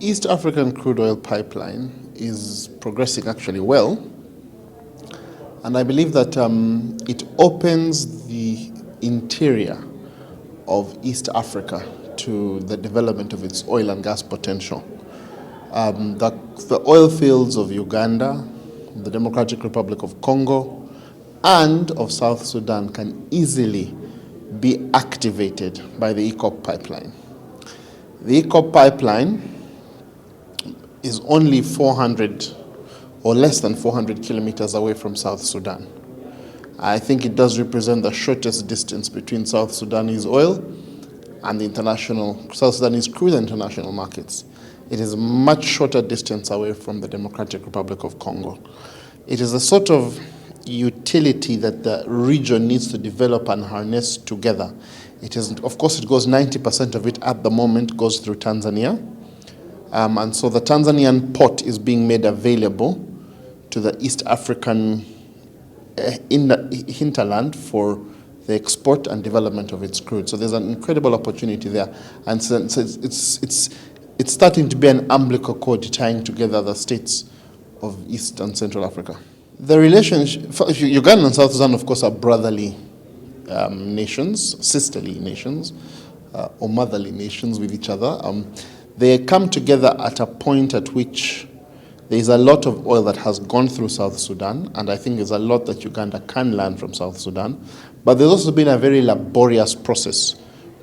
East African crude oil pipeline is progressing actually well, and I believe that it opens the interior of East Africa to the development of its oil and gas potential. The oil fields of Uganda, the Democratic Republic of Congo, and of South Sudan can easily be activated by the EACOP pipeline. The EACOP pipeline is only 400 or less than 400 kilometers away from South Sudan. I think it does represent the shortest distance between South Sudanese oil and the South Sudanese crude international markets. It is a much shorter distance away from the Democratic Republic of Congo. It is a sort of utility that the region needs to develop and harness together. Of course, it goes 90% of it at the moment goes through Tanzania. And so the Tanzanian port is being made available to the East African hinterland for the export and development of its crude. So there's an incredible opportunity there. And so it's starting to be an umbilical cord tying together the states of East and Central Africa. The relationship, Uganda and South Sudan, of course, are brotherly nations, sisterly nations, or motherly nations with each other. They come together at a point at which there is a lot of oil that has gone through South Sudan, and I think there's a lot that Uganda can learn from South Sudan. But there's also been a very laborious process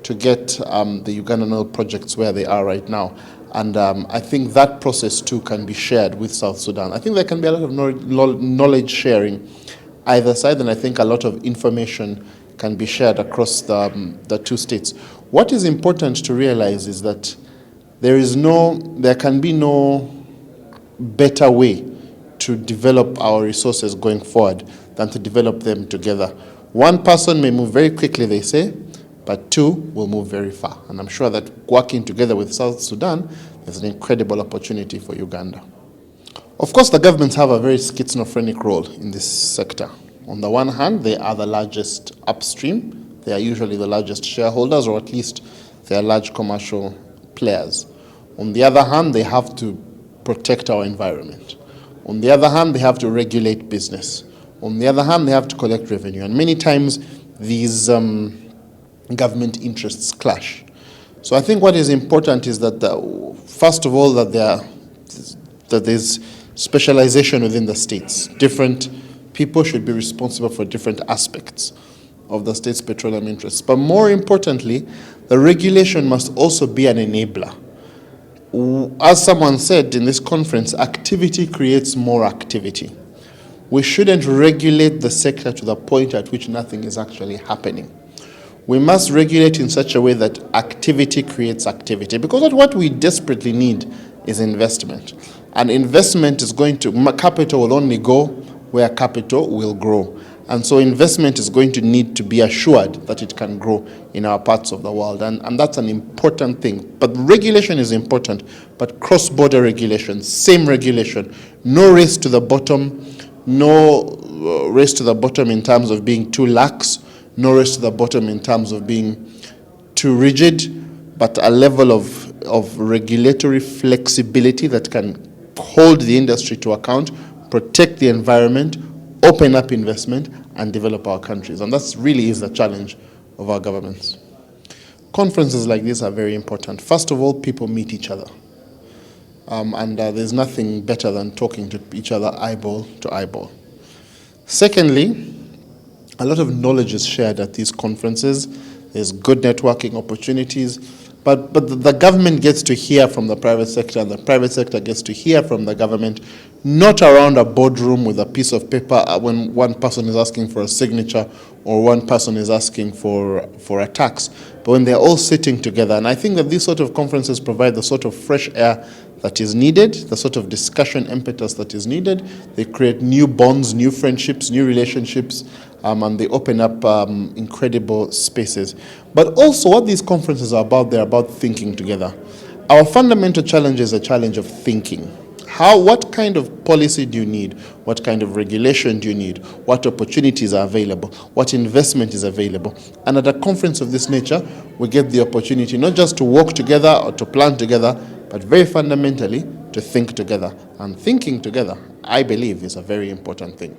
to get the Ugandan oil projects where they are right now. And I think that process too can be shared with South Sudan. I think there can be a lot of knowledge sharing either side, and I think a lot of information can be shared across the two states. What is important to realize is that there can be no better way to develop our resources going forward than to develop them together. One person may move very quickly, they say, but two will move very far. And I'm sure that working together with South Sudan is an incredible opportunity for Uganda. Of course, the governments have a very schizophrenic role in this sector. On the one hand, they are the largest upstream. They are usually the largest shareholders, or at least they are large commercial players. On the other hand, they have to protect our environment. On the other hand, they have to regulate business. On the other hand, they have to collect revenue. And many times, these government interests clash. So I think what is important is that, first of all, that there's specialization within the states. Different people should be responsible for different aspects of the state's petroleum interests. But more importantly, the regulation must also be an enabler. As someone said in this conference, activity creates more activity. We shouldn't regulate the sector to the point at which nothing is actually happening. We must regulate in such a way that activity creates activity, because what we desperately need is investment. And investment is capital will only go where capital will grow. And so investment is going to need to be assured that it can grow in our parts of the world. And that's an important thing. But regulation is important, but cross-border regulation, same regulation, no race to the bottom, no race to the bottom in terms of being too lax, no race to the bottom in terms of being too rigid, but a level of regulatory flexibility that can hold the industry to account, protect the environment, open up investment, and develop our countries. And that really is the challenge of our governments. Conferences like this are very important. First of all, people meet each other. And there's nothing better than talking to each other eyeball to eyeball. Secondly, a lot of knowledge is shared at these conferences. There's good networking opportunities. But the government gets to hear from the private sector, and the private sector gets to hear from the government, not around a boardroom with a piece of paper when one person is asking for a signature or one person is asking for a tax, but when they're all sitting together. And I think that these sort of conferences provide the sort of fresh air that is needed, the sort of discussion impetus that is needed. They create new bonds, new friendships, new relationships, and they open up incredible spaces. But also what these conferences are about, they're about thinking together. Our fundamental challenge is a challenge of thinking. What kind of policy do you need? What kind of regulation do you need? What opportunities are available? What investment is available? And at a conference of this nature, we get the opportunity not just to work together or to plan together, but very fundamentally to think together. And thinking together, I believe, is a very important thing.